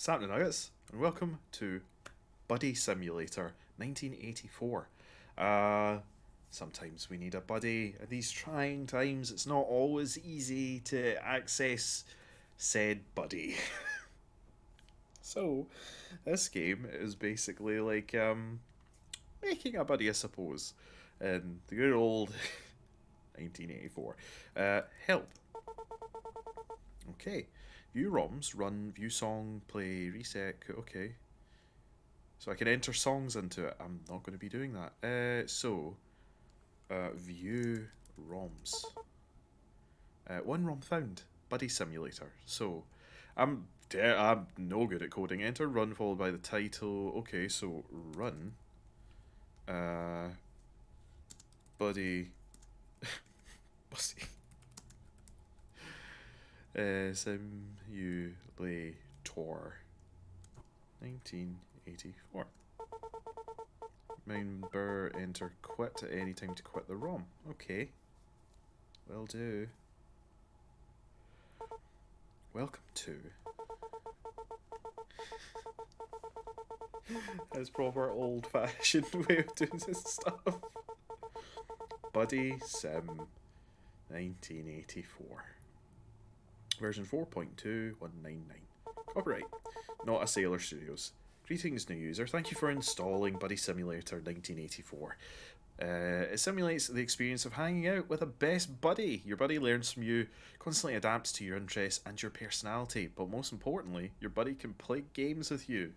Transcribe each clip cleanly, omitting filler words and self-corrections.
Saturday Nuggets, and welcome to Buddy Simulator 1984. Uh, Sometimes we need a buddy. At these trying times, it's not always easy to access said buddy. So, this game is basically like making a buddy, I suppose, in the good old 1984. Help. Okay. View ROMs, run, view song, play, reset. Okay. So I can enter songs into it. I'm not going to be doing that. View ROMs. One ROM found. Buddy Simulator. So, I'm no good at coding. Enter run followed by the title. Okay, so run. Buddy. Buddy. Simulator 1984. Remember, enter quit at any time to quit the ROM. Okay. Will do. Welcome to. That's proper old fashioned way of doing this stuff. Buddy Sim 1984. Version 4.2199. Copyright. Not a Sailor Studios. Greetings, new user. Thank you for installing Buddy Simulator 1984. It simulates the experience of hanging out with a best buddy. Your buddy learns from you, constantly adapts to your interests and your personality, but most importantly, your buddy can play games with you.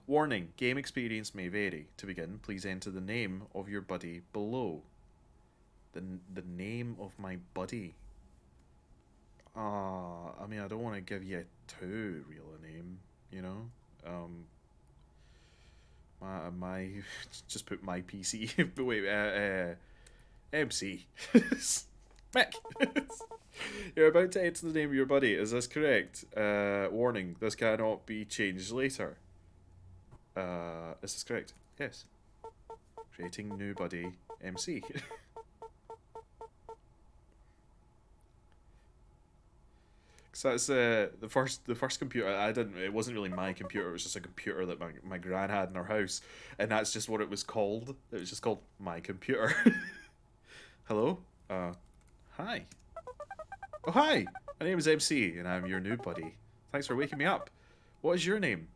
Warning, game experience may vary. To begin, please enter the name of your buddy below. The name of my buddy. I mean, I don't want to give you too real a name, you know. My just put my PC. But wait, MC. Mick. You're about to enter the name of your buddy. Is this correct? Warning: this cannot be changed later. Is this correct? Yes. Creating new buddy MC. So that's the first computer I didn't. It wasn't really my computer. It was just a computer that my gran had in her house, and that's just what it was called. It was just called my computer. Hello. Hi. Oh hi. My name is MC, and I'm your new buddy. Thanks for waking me up. What is your name?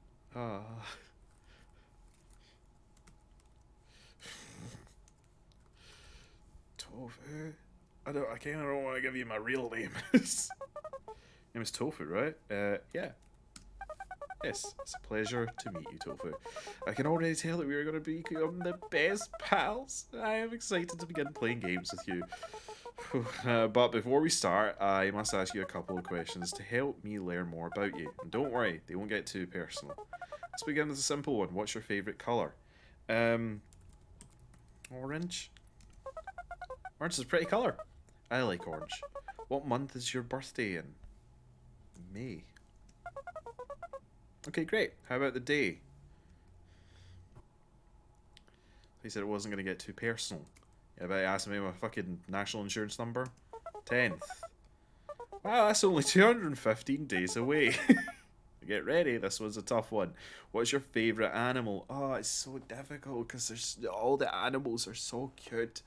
Tofu. I kind of don't want to give you my real name. Name is Tofu, right? Yeah. Yes, it's a pleasure to meet you, Tofu. I can already tell that we are going to become the best pals. I am excited to begin playing games with you. But before we start, I must ask you a couple of questions to help me learn more about you. And don't worry, they won't get too personal. Let's begin with a simple one. What's your favourite colour? Orange. Orange is a pretty colour. I like orange. What month is your birthday in? May. Okay, great. How about the day? He said it wasn't going to get too personal. Yeah, but I asked me my fucking national insurance number. 10th. Wow, that's only 215 days away. Get ready, this was a tough one. What's your favourite animal? Oh, it's so difficult because all the animals are so cute.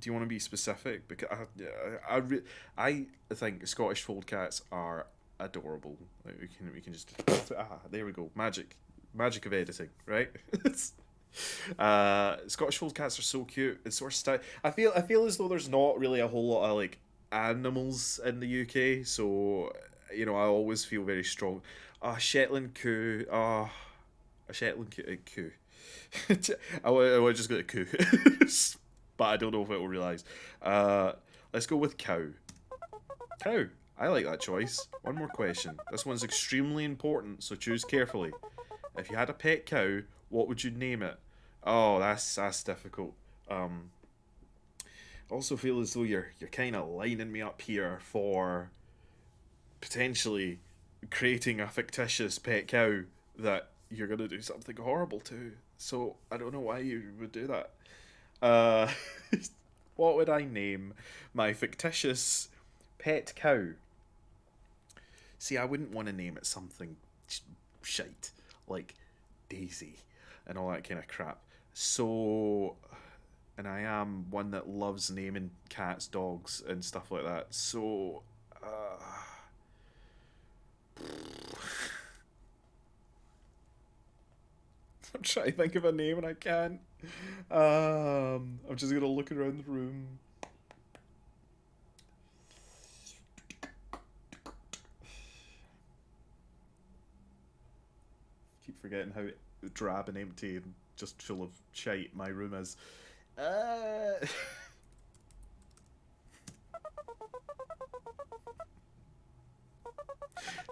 Do you want to be specific? Because I think Scottish fold cats are adorable. Like we can just there we go, magic of editing, right? Scottish fold cats are so cute. It's sort of I feel as though there's not really a whole lot of like animals in the UK, so you know I always feel very strong. Shetland coo. A Shetland coo. I just got a coo. But I don't know if it will realise. Let's go with cow. Cow. I like that choice. One more question. This one's extremely important, so choose carefully. If you had a pet cow, what would you name it? Oh, that's difficult. I also feel as though you're kind of lining me up here for potentially creating a fictitious pet cow that you're gonna do something horrible to. So I don't know why you would do that. What would I name my fictitious Pet cow. See, I wouldn't want to name it something shite like Daisy and all that kind of crap. So, and I am one that loves naming cats, dogs, and stuff like that. So, I'm trying to think of a name and I can't. I'm just gonna look around the room. Keep forgetting how drab and empty and just full of shite my room is.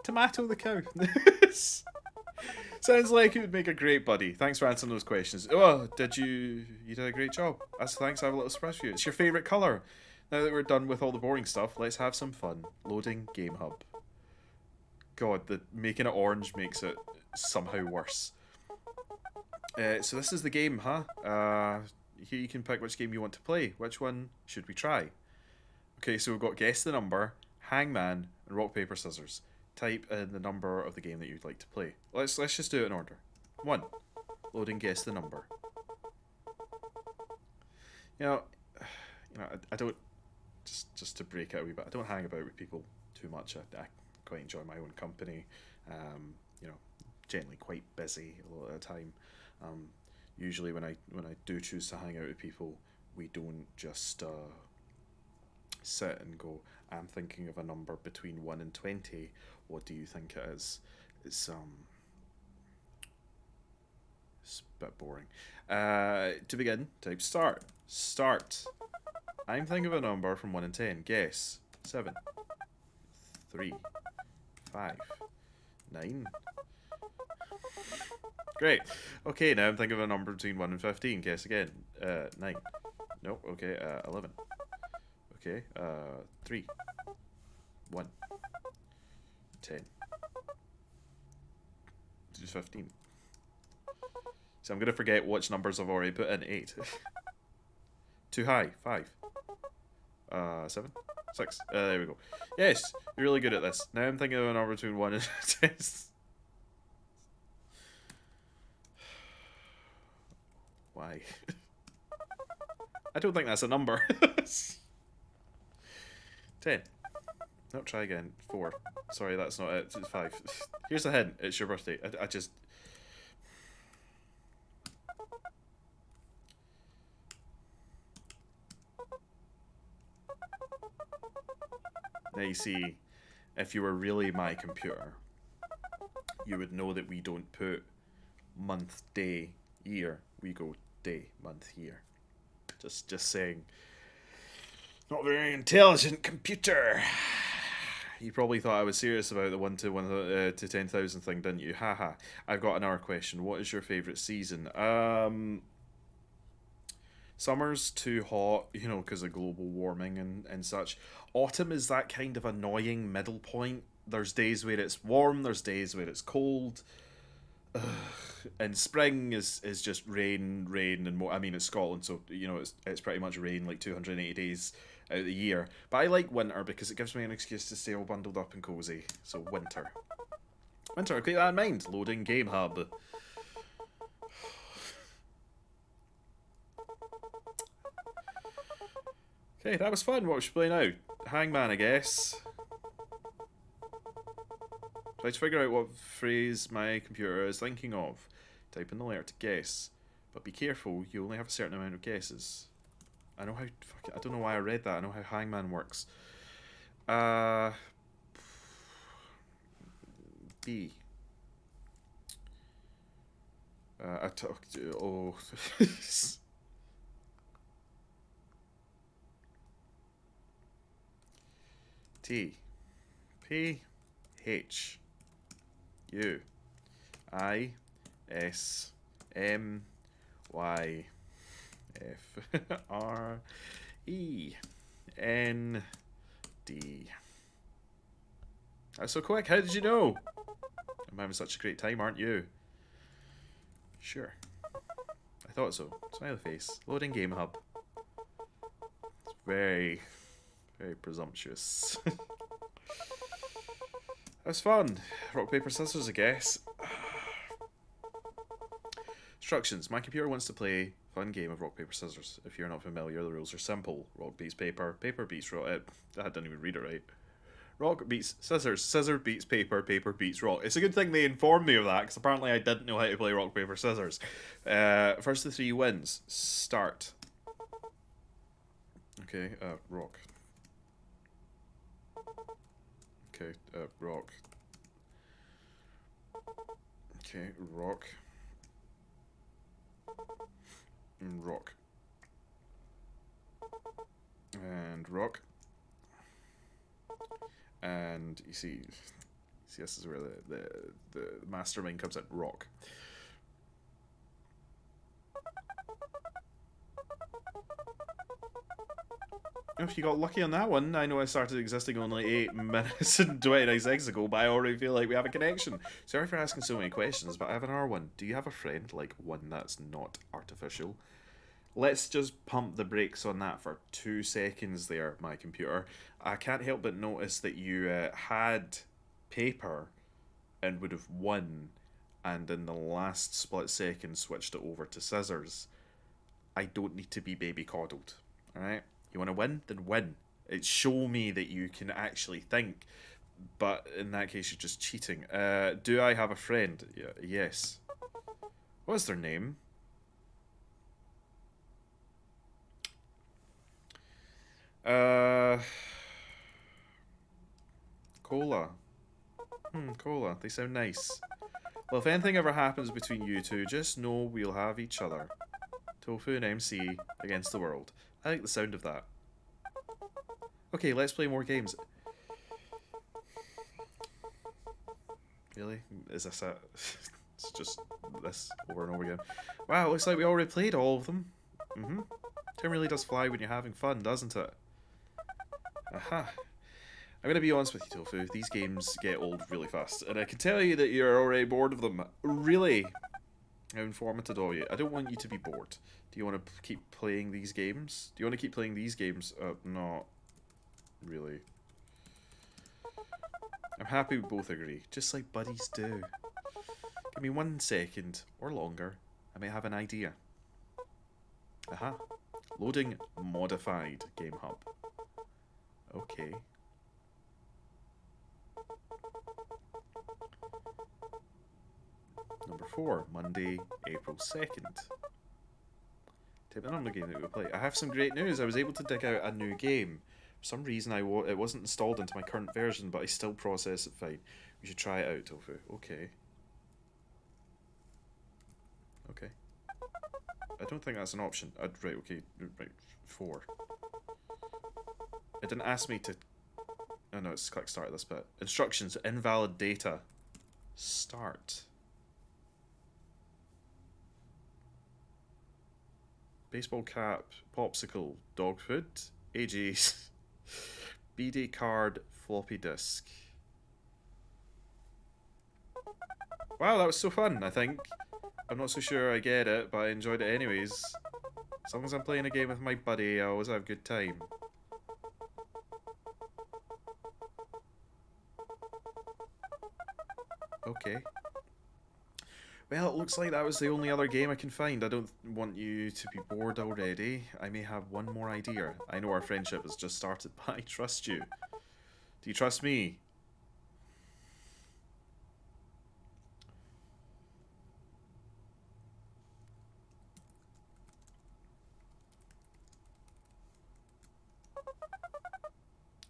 Tomato the cow. Sounds like it would make a great buddy. Thanks for answering those questions. Oh, you did a great job. Thanks, I have a little surprise for you. It's your favourite colour. Now that we're done with all the boring stuff, let's have some fun. Loading Game Hub. God, making it orange makes it somehow worse. So this is the game, huh? Here you can pick which game you want to play. Which one should we try? Okay, so we've got Guess the Number, Hangman, and Rock, Paper, Scissors. Type in the number of the game that you'd like to play. Let's just do it in order. 1. Loading Guess the Number. You know, I don't, just to break it a wee bit, I don't hang about with people too much. I quite enjoy my own company. Generally quite busy a lot of the time. Usually when I do choose to hang out with people, we don't just sit and go, I'm thinking of a number between 1 and 20. What do you think it is? It's a bit boring. To begin, type start. Start. I'm thinking of a number from 1 and 10. Guess. 7. 3. 5. 9. Great. Okay, now I'm thinking of a number between 1 and 15. Guess again. 9. Nope. Okay. 11. Okay. 3. 1. 10. 15. So I'm going to forget which numbers I've already put in. 8. Too high. 5. 7. 6. There we go. Yes, you're really good at this. Now I'm thinking of a number between 1 and 10. Why? I don't think that's a number. 10. No, try again. 4. Sorry, that's not it. It's 5. Here's a hint. It's your birthday. I just... Now you see, if you were really my computer, you would know that we don't put month, day, year. We go day, month, year. Just saying. Not very intelligent computer. You probably thought I was serious about the 1 to 10,000 thing, didn't you? Haha. I've got another question. What is your favourite season? Summer's too hot, because of global warming and such. Autumn is that kind of annoying middle point. There's days where it's warm, there's days where it's cold. Ugh. And spring is just rain, and more. I mean, it's Scotland, so it's pretty much rain like 280 days out of the year. But I like winter because it gives me an excuse to stay all bundled up and cozy. So winter, keep that in mind. Loading Game Hub. Okay, that was fun. What should we play now? Hangman, I guess. Try to figure out what phrase my computer is thinking of. Type in the letter to guess. But be careful, you only have a certain amount of guesses. I know how... I don't know why I read that. I know how Hangman works. B. I talked to... Oh... T. P. H. U. I. S. M. Y. F. R. E. N. D. That's so quick. How did you know? I'm having such a great time, aren't you? Sure. I thought so. Smiley face. Loading Game Hub. It's very, Very presumptuous. That's fun. Rock, paper, scissors, I guess. Instructions. My computer wants to play a fun game of rock, paper, scissors. If you're not familiar, the rules are simple. Rock beats paper, paper beats rock. I didn't even read it right. Rock beats scissors, scissors beats paper, paper beats rock. It's a good thing they informed me of that, because apparently I didn't know how to play rock, paper, scissors. First of the three wins. Start. Okay, rock. Okay, rock. Okay, rock. Rock. And rock. And you see this is where the mastermind comes in. Rock. If you got lucky on that one, I know I started existing only 8 minutes and 29 seconds ago, but I already feel like we have a connection. Sorry for asking so many questions, but I have an R1. Do you have a friend, like one that's not artificial? Let's just pump the brakes on that for 2 seconds there, my computer. I can't help but notice that you had paper and would have won, and in the last split second switched it over to scissors. I don't need to be baby coddled, alright? You want to win? Then win. It show me that you can actually think. But in that case, you're just cheating. Do I have a friend? Yeah, yes. What's their name? Cola. Cola. They sound nice. Well, if anything ever happens between you two, just know we'll have each other. Tofu and MC against the world. I like the sound of that. Okay, let's play more games. Really? Is this it? It's just this over and over again. Wow, it looks like we already played all of them. Time really does fly when you're having fun, doesn't it? Aha. I'm gonna be honest with you, Tofu. These games get old really fast, and I can tell you that you're already bored of them. Really? How informative are you? I don't want you to be bored. Do you want to keep playing these games? Do you want to keep playing these games? Not really. I'm happy we both agree, just like buddies do. Give me 1 second, or longer. I may have an idea. Aha. Loading modified game hub. Okay. Number 4, Monday, April 2nd. Type the number game that we play. I have some great news. I was able to dig out a new game. For some reason, it wasn't installed into my current version, but I still process it fine. We should try it out, Tofu. Okay. Okay. I don't think that's an option. Right, okay. Right, 4. It didn't ask me to... Oh no, it's click start this bit. Instructions, invalid data. Start. Baseball cap, popsicle, dog food, AGs, BD card, floppy disk. Wow, that was so fun, I think. I'm not so sure I get it, but I enjoyed it anyways. As long as I'm playing a game with my buddy, I always have a good time. Okay. Well, it looks like that was the only other game I can find. I don't want you to be bored already. I may have one more idea. I know our friendship has just started, but I trust you. Do you trust me?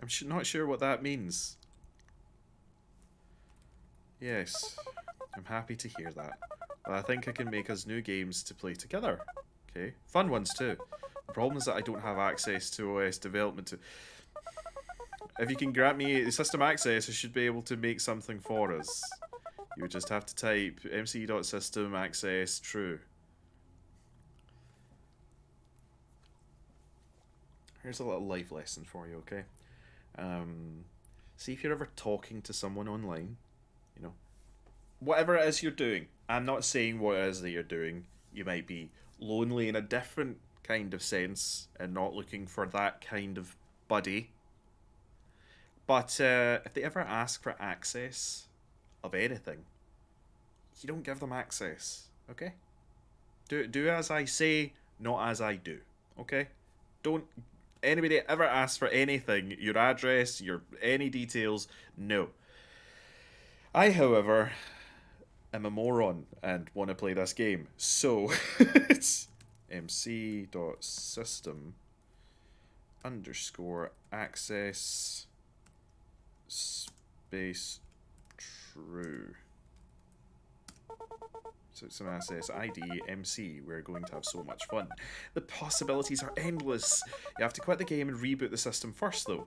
I'm not sure what that means. Yes, I'm happy to hear that. But I think I can make us new games to play together. Okay, fun ones too. The problem is that I don't have access to OS development. If you can grant me system access, I should be able to make something for us. You would just have to type mc.system access true. Here's a little life lesson for you, okay? See if you're ever talking to someone online, you know, whatever it is you're doing. I'm not saying what it is that you're doing. You might be lonely in a different kind of sense and not looking for that kind of buddy, But if they ever ask for access of anything, you don't give them access. Okay? Do as I say, not as I do. Okay? Don't anybody ever ask for anything, your address, your any details. No. I, however, am a moron and want to play this game. So it's mc.system underscore access space true. So some access ID MC. We're going to have so much fun. The possibilities are endless. You have to quit the game and reboot the system first, though.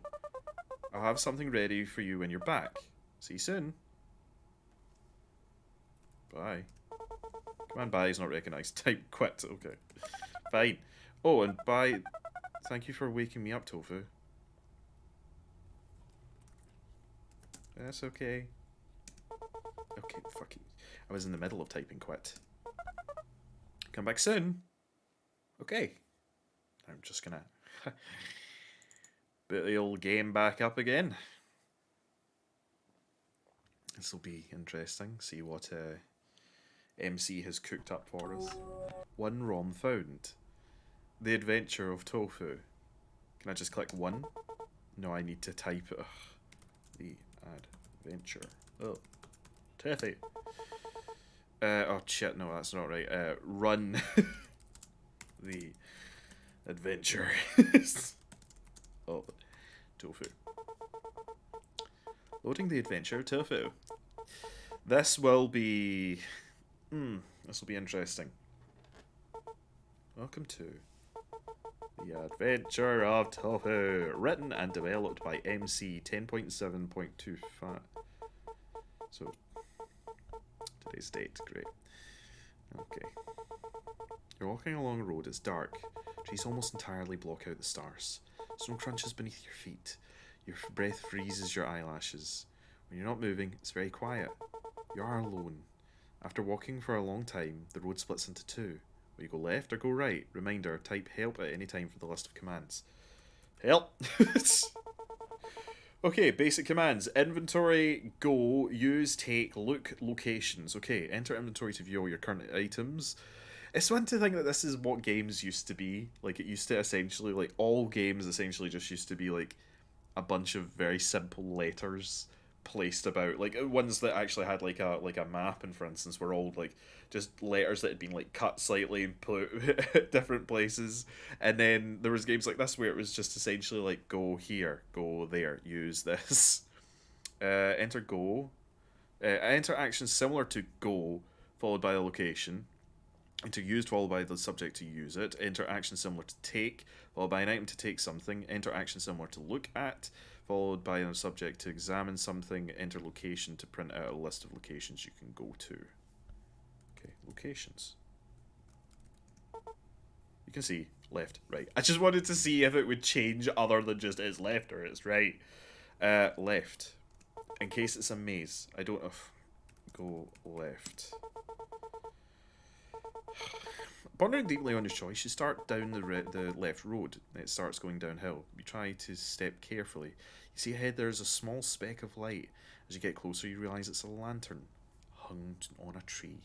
I'll have something ready for you when you're back. See you soon. Bye. Command bye is not recognized. Type quit. Okay. Fine. Oh, and bye. Thank you for waking me up, Tofu. That's okay. Okay, fuck it. I was in the middle of typing quit. Come back soon. Okay. I'm just gonna boot the old game back up again. This will be interesting. See what MC has cooked up for us. One ROM found. The Adventure of Tofu. Can I just click one? No, I need to type it. The Adventure. Oh. Tofu. Oh shit, no, that's not right. Run the adventure. Oh, Tofu. Loading the adventure, Tofu. This will be... this will be interesting. Welcome to The Adventure of Tofu. Written and developed by MC 10.7.25. So... today's date, great. Okay. You're walking along a road, it's dark. Trees almost entirely block out the stars. Snow crunches beneath your feet. Your breath freezes your eyelashes. When you're not moving, it's very quiet. You are alone. After walking for a long time, the road splits into two. Will you go left or go right? Reminder, type help at any time for the list of commands. Help! Okay, basic commands. Inventory, go, use, take, look, locations. Okay, enter inventory to view all your current items. It's fun to think that this is what games used to be. Like, it used to essentially, like, all games essentially just used to be, like, a bunch of very simple letters placed about. Like, ones that actually had, like a map, and for instance, were all, like, just letters that had been, like, cut slightly and put at different places. And then there was games like this where it was just essentially, like, go here, go there, use this. Enter go. Enter actions similar to go, followed by a location. Enter used, followed by the subject to use it. Enter action similar to take, followed by an item to take something. Enter action similar to look at, followed by a subject to examine something. Enter location to print out a list of locations you can go to. Okay, locations. You can see left, right. I just wanted to see if it would change other than just it's left or it's right. Left. In case it's a maze. I don't know. Go left. Pondering deeply on your choice, you start down the left road. It starts going downhill. You try to step carefully. You see ahead there is a small speck of light. As you get closer, you realise it's a lantern hung on a tree.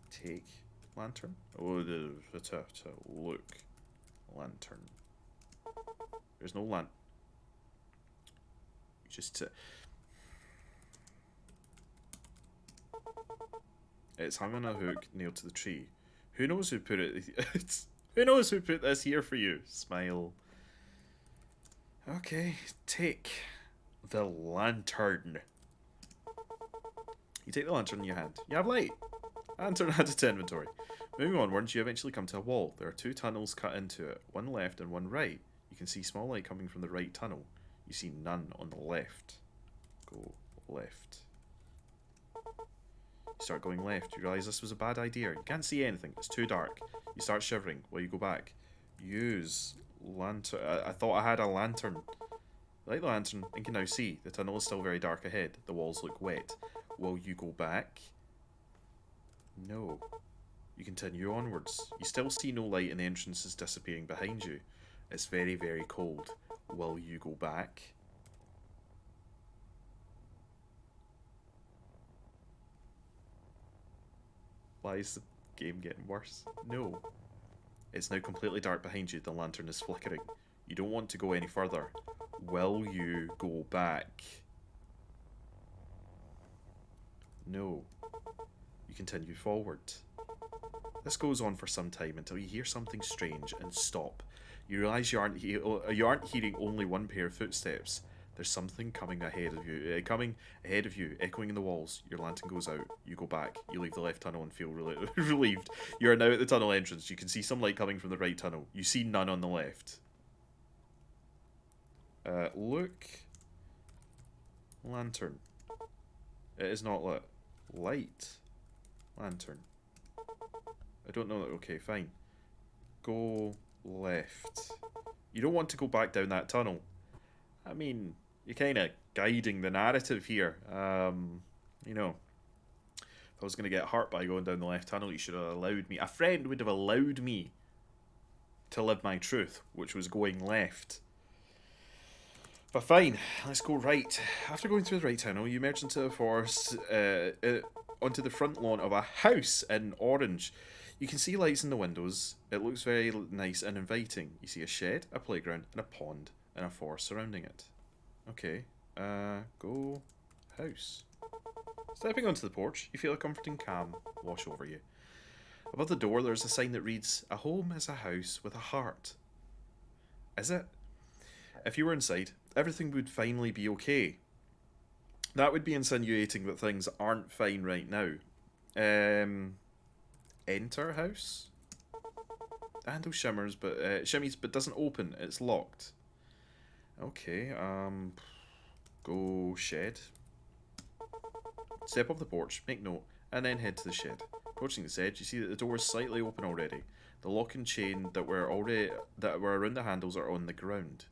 Take lantern? Oh, to look. Lantern. There's no lantern. Just it's hung on a hook nailed to the tree. Who knows who put it? Who knows who put this here for you? Smile. Okay, take the lantern. You take the lantern in your hand. You have light. Lantern added to inventory. Moving onwards, you eventually come to a wall. There are two tunnels cut into it, one left and one right. You can see small light coming from the right tunnel. You see none on the left. Go left. You start going left. You realise this was a bad idea. You can't see anything. It's too dark. You start shivering. Will you go back? Use lantern. I thought I had a lantern. Light the lantern and can now see. The tunnel is still very dark ahead. The walls look wet. Will you go back? No. You continue onwards. You still see no light and the entrance is disappearing behind you. It's very, very cold. Will you go back? Why is the game getting worse? No. It's now completely dark behind you. The lantern is flickering. You don't want to go any further. Will you go back? No. You continue forward. This goes on for some time until you hear something strange and stop. You realise you aren't hearing only one pair of footsteps. There's something coming ahead of you, echoing in the walls. Your lantern goes out. You go back. You leave the left tunnel and feel relieved. You are now at the tunnel entrance. You can see some light coming from the right tunnel. You see none on the left. Look. Lantern. It is not lit. Light. Lantern. I don't know. Okay, fine. Go left. You don't want to go back down that tunnel. I mean, you're kind of guiding the narrative here. You know, if I was going to get hurt by going down the left tunnel, you should have allowed me. A friend would have allowed me to live my truth, which was going left. But fine, let's go right. After going through the right tunnel, you emerge into the forest, onto the front lawn of a house in orange. You can see lights in the windows. It looks very nice and inviting. You see a shed, a playground, and a pond, and a forest surrounding it. Okay, go house. Stepping onto the porch, you feel a comforting calm wash over you. Above the door, there's a sign that reads, "A home is a house with a heart." Is it? If you were inside, everything would finally be okay. That would be insinuating that things aren't fine right now. Enter house? The handle shimmies, but doesn't open. It's locked. Okay, go shed. Step up the porch, make note, and then head to the shed. Approaching the shed, you see that the door is slightly open already. The lock and chain that were around the handles are on the ground.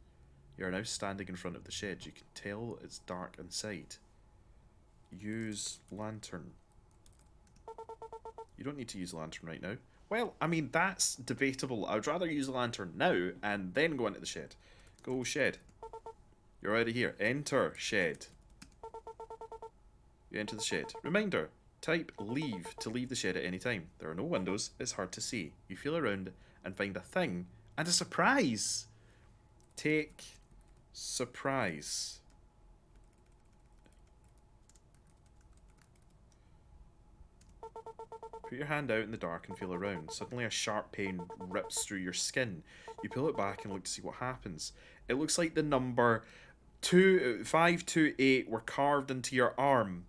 You are now standing in front of the shed. You can tell it's dark inside. Use lantern. You don't need to use a lantern right now. Well, I mean, that's debatable. I would rather use a lantern now and then go into the shed. Go shed. You're already here. Enter shed. You enter the shed. Reminder. Type leave to leave the shed at any time. There are no windows. It's hard to see. You feel around and find a thing and a surprise. Take surprise. Put your hand out in the dark and feel around. Suddenly a sharp pain rips through your skin. You pull it back and look to see what happens. It looks like the number 528 were carved into your arm.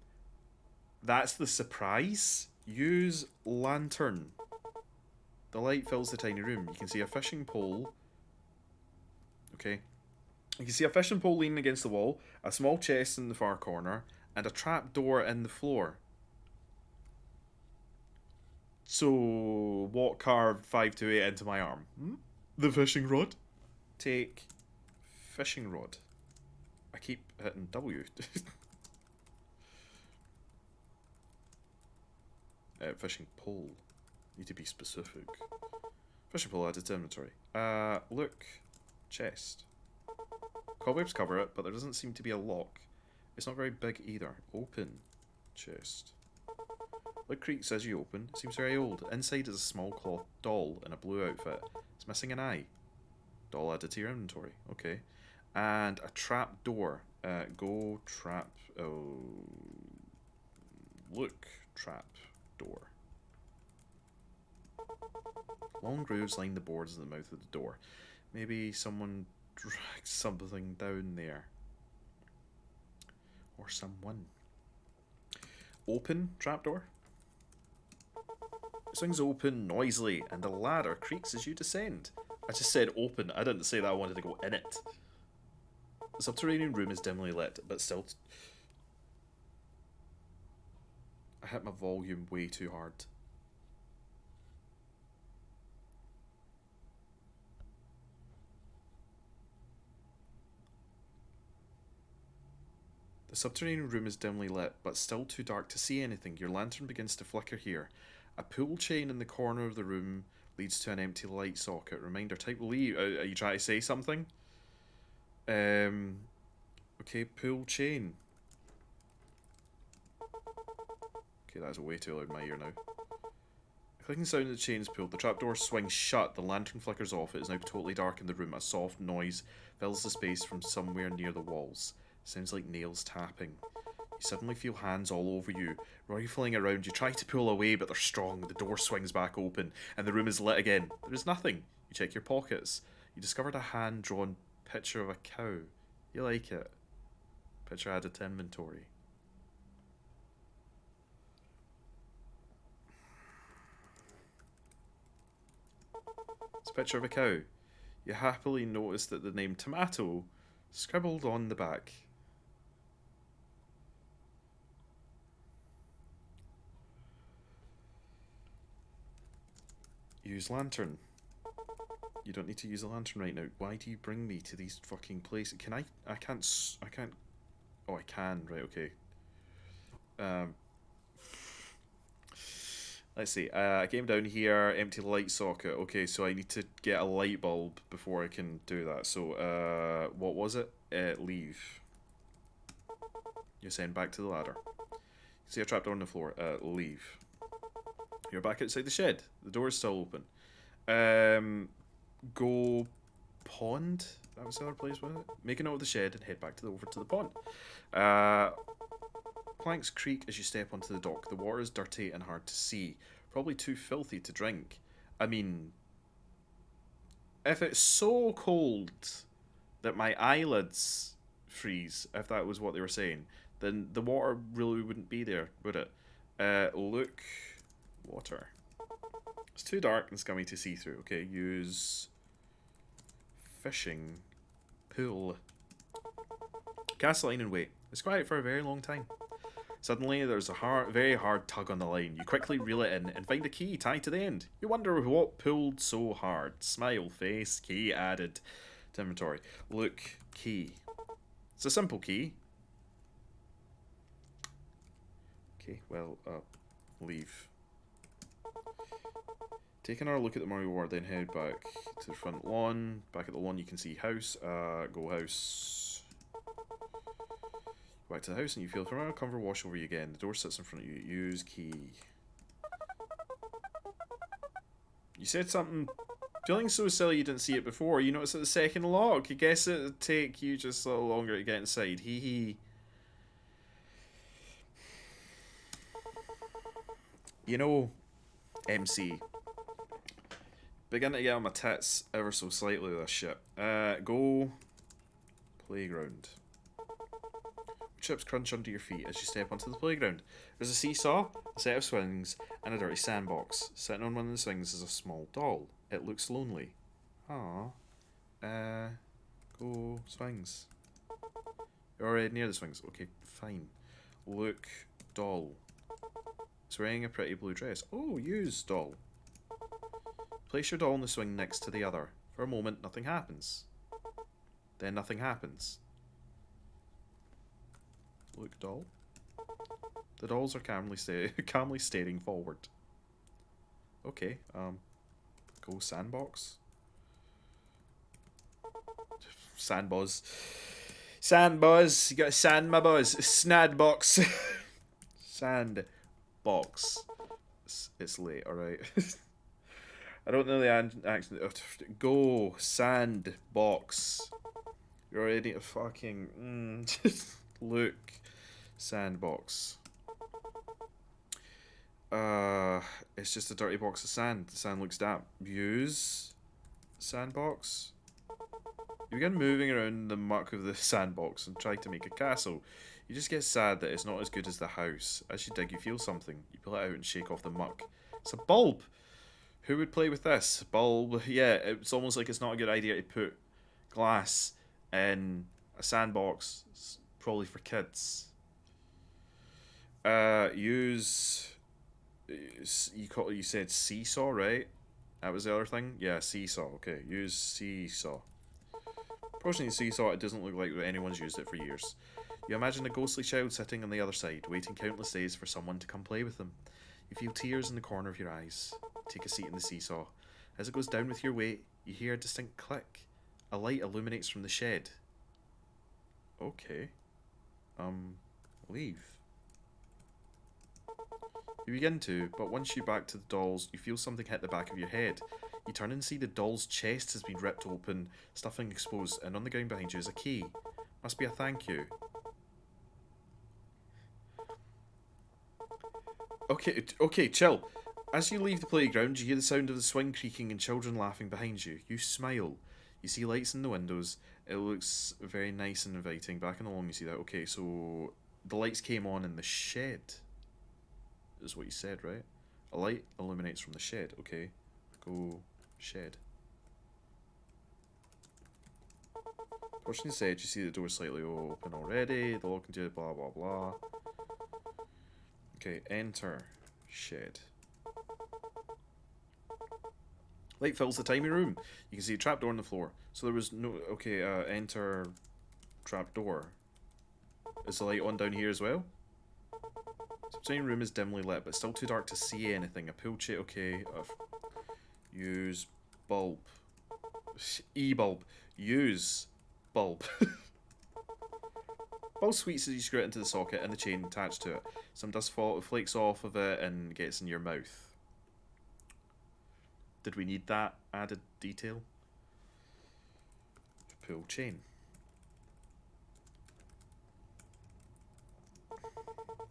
That's the surprise. Use lantern. The light fills the tiny room. You can see a fishing pole. Okay. You can see a fishing pole leaning against the wall, a small chest in the far corner, and a trap door in the floor. So, what carved 528 into my arm? The fishing rod? Take fishing rod. I keep hitting W. Fishing pole. Need to be specific. Fishing pole added to inventory. Look. Chest. Cobwebs cover it, but there doesn't seem to be a lock. It's not very big either. Open. Chest. Look creaks as you open. It seems very old. Inside is a small cloth doll in a blue outfit. It's missing an eye. Doll added to your inventory. Okay. And a trap door. Go trap. Oh. Look. Trap door. Long grooves line the boards at the mouth of the door. Maybe someone dragged something down there. Or someone. Open trapdoor. Swings open noisily, and a ladder creaks as you descend. I just said open. I didn't say that I wanted to go in it. The subterranean room is dimly lit, but still... I hit my volume way too hard. The subterranean room is dimly lit, but still too dark to see anything. Your lantern begins to flicker here. A pull chain in the corner of the room leads to an empty light socket. Reminder, type leave. Are you trying to say something? Okay, pull chain. Okay, that's way too loud in my ear now. Clicking sound of the chains pulled. The trapdoor swings shut. The lantern flickers off. It is now totally dark in the room. A soft noise fills the space from somewhere near the walls. Sounds like nails tapping. You suddenly feel hands all over you, rifling around. You try to pull away, but they're strong. The door swings back open, and the room is lit again. There is nothing. You check your pockets. You discovered a hand-drawn picture of a cow. You like it. Picture added to inventory. It's a picture of a cow. You happily notice that the name Tomato scribbled on the back. Use lantern. You don't need to use a lantern right now. Why do you bring me to these fucking places? Can I can't. Oh, I can. Right, okay. Let's see. I came down here, empty light socket. Okay, so I need to get a light bulb before I can do that. So, what was it? Leave. You send back to the ladder. See a trapdoor on the floor. Leave. You're back outside the shed. The door is still open. Go pond? That was the other place, wasn't it? Make a note of the shed and head back over to the pond. Planks creak as you step onto the dock. The water is dirty and hard to see. Probably too filthy to drink. I mean, if it's so cold that my eyelids freeze, if that was what they were saying, then the water really wouldn't be there, would it? Look... Water. It's too dark and scummy to see through. Okay, use fishing pool. Cast a line and wait. It's quiet for a very long time. Suddenly, there's a very hard tug on the line. You quickly reel it in and find a key tied to the end. You wonder what pulled so hard. Smile face, key added to inventory. Look, key. It's a simple key. Okay, well, leave. Take another look at the Mario World, then head back to the front lawn. Back at the lawn you can see house. Go house. Back to the house and you feel familiar. Comfort wash over you again. The door sits in front of you. Use key. You said something. Feeling so silly you didn't see it before. You noticed at the second lock. I guess it'd take you just a little longer to get inside. Hee hee. You know, MC. Begin to get on my tits ever so slightly with this shit. Go playground. Chips crunch under your feet as you step onto the playground. There's a seesaw, a set of swings, and a dirty sandbox. Sitting on one of the swings is a small doll. It looks lonely. Aww. Go swings. You're already near the swings. Okay, fine. Look, doll. It's wearing a pretty blue dress. Oh, use doll. Place your doll on the swing next to the other. For a moment, nothing happens. Then nothing happens. Look, doll. The dolls are calmly staring forward. Okay, go sandbox. Sandbuzz. Sandbuzz. You gotta sand my buzz. Snadbox. Sandbox. It's late, alright. I don't know the accent. Go sandbox. You're already a fucking look sandbox. It's just a dirty box of sand. The sand looks damp. Use sandbox. You begin moving around the muck of the sandbox and try to make a castle. You just get sad that it's not as good as the house. As you dig, you feel something. You pull it out and shake off the muck. It's a bulb. Who would play with this? Bulb. Yeah, it's almost like it's not a good idea to put glass in a sandbox. It's probably for kids. You said seesaw, right? That was the other thing? Yeah, seesaw. Okay, use seesaw. Approaching the seesaw, it doesn't look like anyone's used it for years. You imagine a ghostly child sitting on the other side, waiting countless days for someone to come play with them. You feel tears in the corner of your eyes. Take a seat in the seesaw. As it goes down with your weight, you hear a distinct click. A light illuminates from the shed. Okay. Leave. You begin to, but once you back to the dolls, you feel something hit the back of your head. You turn and see the doll's chest has been ripped open, stuffing exposed, and on the ground behind you is a key. Must be a thank you. Okay, chill. As you leave the playground, you hear the sound of the swing creaking and children laughing behind you. You smile. You see lights in the windows. It looks very nice and inviting. Back in the lawn, you see that. Okay, so the lights came on in the shed, is what you said, right? A light illuminates from the shed. Okay, go shed. Watching the shed, you see the door slightly open already. The lock into it, blah blah blah. Okay, enter shed. Light fills the tiny room. You can see a trapdoor on the floor. So there was no... Okay, enter trapdoor. Is the light on down here as well? The tiny room is dimly lit, but still too dark to see anything. A pool chair... Okay. Use bulb. E-bulb. Use bulb. Bulb sweets as you screw it into the socket and the chain attached to it. Some dust flakes off of it and gets in your mouth. Did we need that added detail? Pull chain.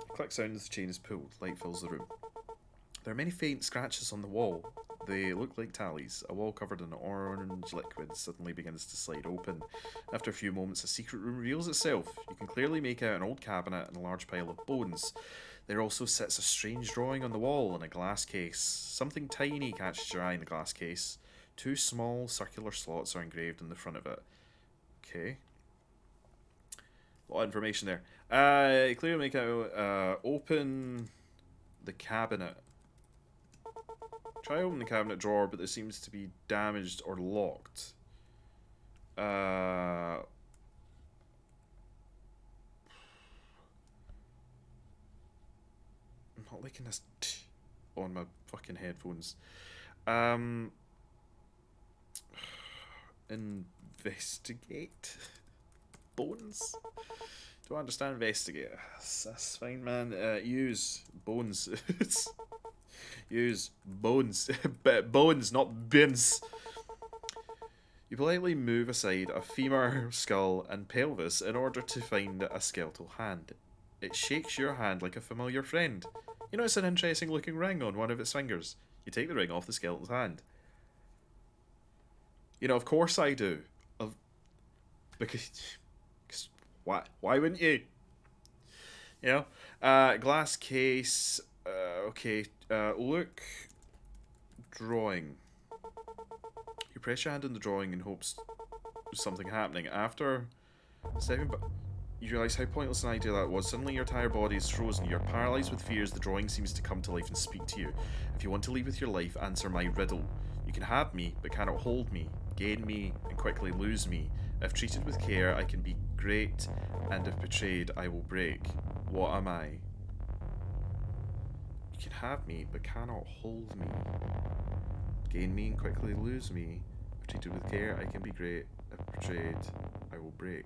Click sound as the chain is pulled. Light fills the room. There are many faint scratches on the wall. They look like tallies. A wall covered in orange liquid suddenly begins to slide open. After a few moments, a secret room reveals itself. You can clearly make out an old cabinet and a large pile of bones. There also sits a strange drawing on the wall in a glass case. Something tiny catches your eye in the glass case. Two small circular slots are engraved in the front of it. Okay. A lot of information there. Clearly make out, open the cabinet. Try open the cabinet drawer, but it seems to be damaged or locked. I'm not liking this on my fucking headphones. Investigate? Bones? Do I understand investigate? That's fine, man. Use bones. Use bones. Bones, not bins. You politely move aside a femur, skull, and pelvis in order to find a skeletal hand. It shakes your hand like a familiar friend. You notice an interesting looking ring on one of its fingers. You take the ring off the skeleton's hand. You know, of course I do. Because why wouldn't you? You know? Glass case. Okay. Look. Drawing. You press your hand on the drawing in hopes of something happening. After stepping back, you realise how pointless an idea that was. Suddenly your entire body is frozen. You're paralysed with fears. The drawing seems to come to life and speak to you. If you want to leave with your life, answer my riddle. You can have me, but cannot hold me. Gain me, and quickly lose me. If treated with care, I can be great, and if betrayed, I will break. What am I? You can have me, but cannot hold me. Gain me and quickly lose me. If treated with care, I can be great. If betrayed, I will break.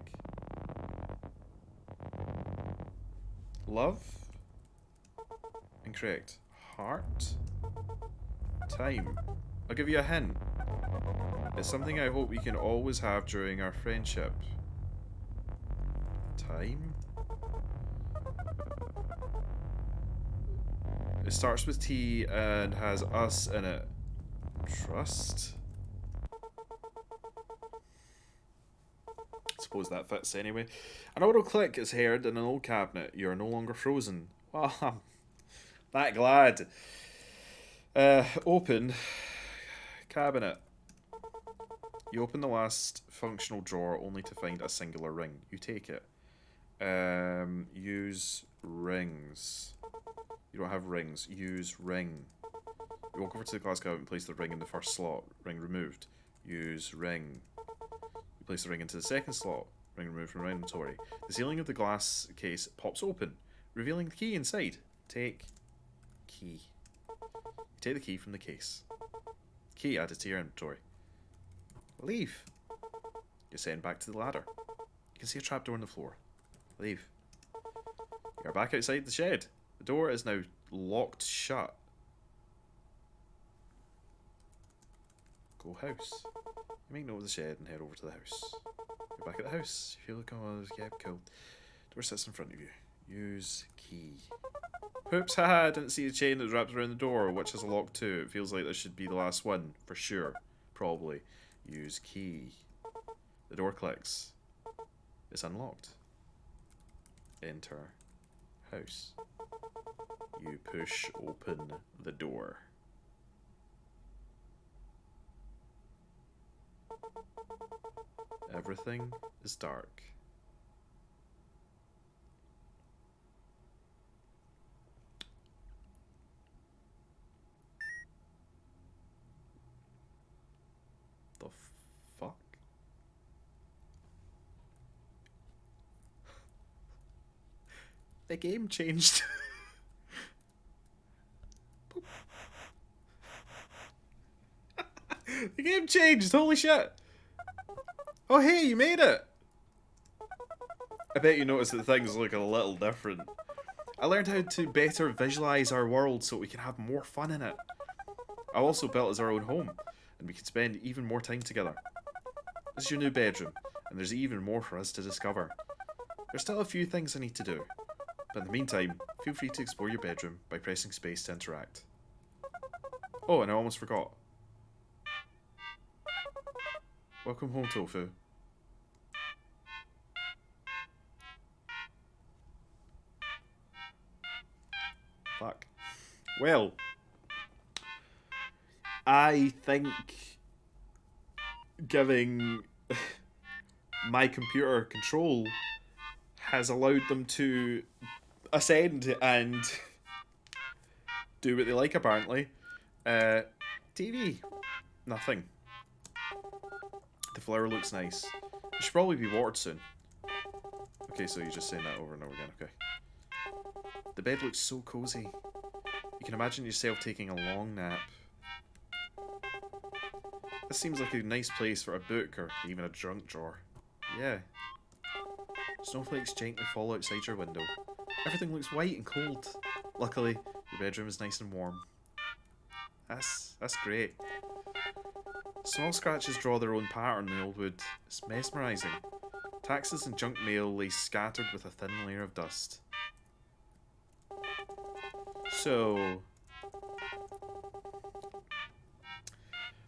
Love? Incorrect. Heart? Time. I'll give you a hint. It's something I hope we can always have during our friendship. Time? It starts with T and has us in it. Trust? Suppose that fits anyway. An auto click is heard in an old cabinet. You are no longer frozen. Well, I'm that glad. Open cabinet. You open the last functional drawer only to find a singular ring. You take it. Use rings. You don't have rings. Use ring. You walk over to the glass cabinet and place the ring in the first slot. Ring removed. Use ring. You place the ring into the second slot. Ring removed from inventory. The ceiling of the glass case pops open, revealing the key inside. Take key. You take the key from the case. Key added to your inventory. Leave. You send back to the ladder. You can see a trapdoor on the floor. Leave. You are back outside the shed. The door is now locked shut. Go house. You make note of the shed and head over to the house. You're back at the house. You feel like, oh, yeah, cool. Door sits in front of you. Use key. Oops, haha, I didn't see the chain that was wrapped around the door, which has a lock too. It feels like this should be the last one, for sure. Probably. Use key. The door clicks. It's unlocked. Enter house. You push open the door. Everything is dark. The fuck? The game changed. The game changed, holy shit. Oh hey, you made it! I bet you noticed that things look a little different. I learned how to better visualize our world so we can have more fun in it. I also built as our own home, and we can spend even more time together. This is your new bedroom, and there's even more for us to discover. There's still a few things I need to do, but in the meantime, feel free to explore your bedroom by pressing space to interact. Oh, and I almost forgot. Welcome home, Tofu. Fuck. Well, I think giving my computer control has allowed them to ascend and do what they like, apparently. TV. Nothing. The flower looks nice. It should probably be watered soon. Okay, so you're just saying that over and over again, okay. The bed looks so cozy. You can imagine yourself taking a long nap. This seems like a nice place for a book or even a junk drawer. Yeah. Snowflakes gently fall outside your window. Everything looks white and cold. Luckily, your bedroom is nice and warm. That's great. Small scratches draw their own pattern in the old wood. It's mesmerising. Taxes and junk mail lay scattered with a thin layer of dust. So,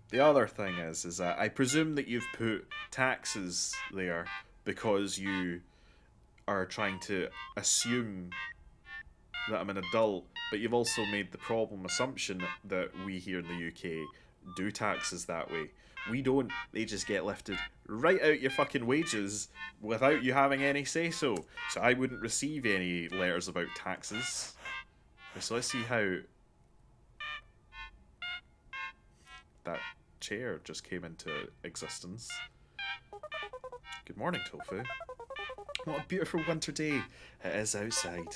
the other thing is that I presume that you've put taxes there because you are trying to assume that I'm an adult, but you've also made the problem assumption that we here in the UK do taxes that way. We don't. They just get lifted right out your fucking wages without you having any say-so. So I wouldn't receive any letters about taxes. So let's see how that chair just came into existence. Good morning, Tofu. What a beautiful winter day it is outside.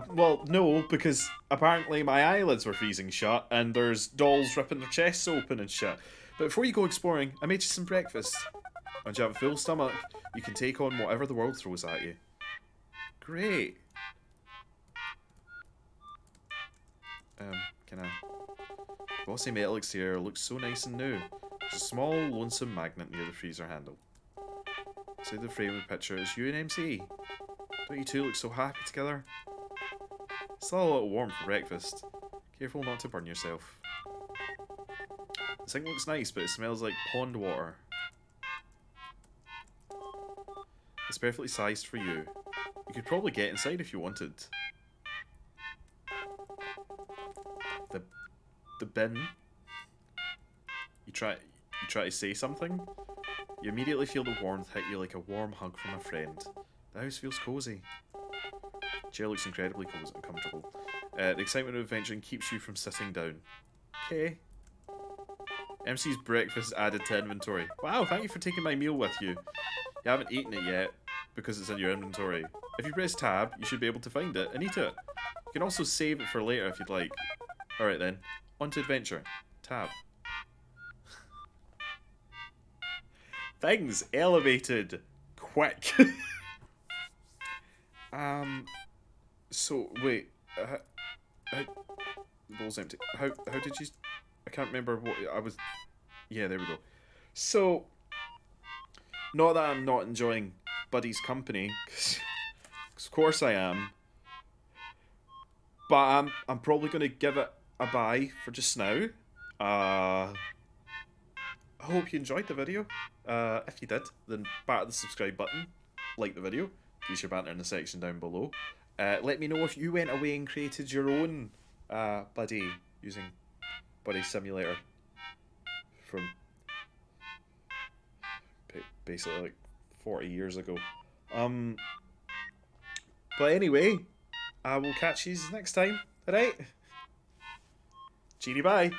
Well, no, because apparently my eyelids were freezing shut and there's dolls ripping their chests open and shit. But before you go exploring, I made you some breakfast. Once you have a full stomach, you can take on whatever the world throws at you. Great. Can I... Glossy metal exterior looks so nice and new. There's a small, lonesome magnet near the freezer handle. Inside the frame of the picture is you and MC. Don't you two look so happy together? Still a little warm for breakfast. Careful not to burn yourself. The sink looks nice, but it smells like pond water. It's perfectly sized for you. You could probably get inside if you wanted. The bin. You try to say something. You immediately feel the warmth hit you like a warm hug from a friend. The house feels cozy. Chair looks incredibly cozy and comfortable. The excitement of adventuring keeps you from sitting down. Okay. MC's breakfast added to inventory. Wow, thank you for taking my meal with you. You haven't eaten it yet because it's in your inventory. If you press tab, you should be able to find it and eat it. You can also save it for later if you'd like. Alright then, on to adventure. Tab. Things elevated quick. So, wait. The bowl's empty. How did you... I can't remember what I was... Yeah, there we go. So, not that I'm not enjoying Buddy's company, because of course I am, but I'm probably going to give it a bye for just now. I hope you enjoyed the video. If you did, then batter the subscribe button, like the video, use your banter in the section down below. Let me know if you went away and created your own Buddy using Buddy Simulator from basically like 40 years ago. But anyway, I will catch you next time. Alright? Cheery bye.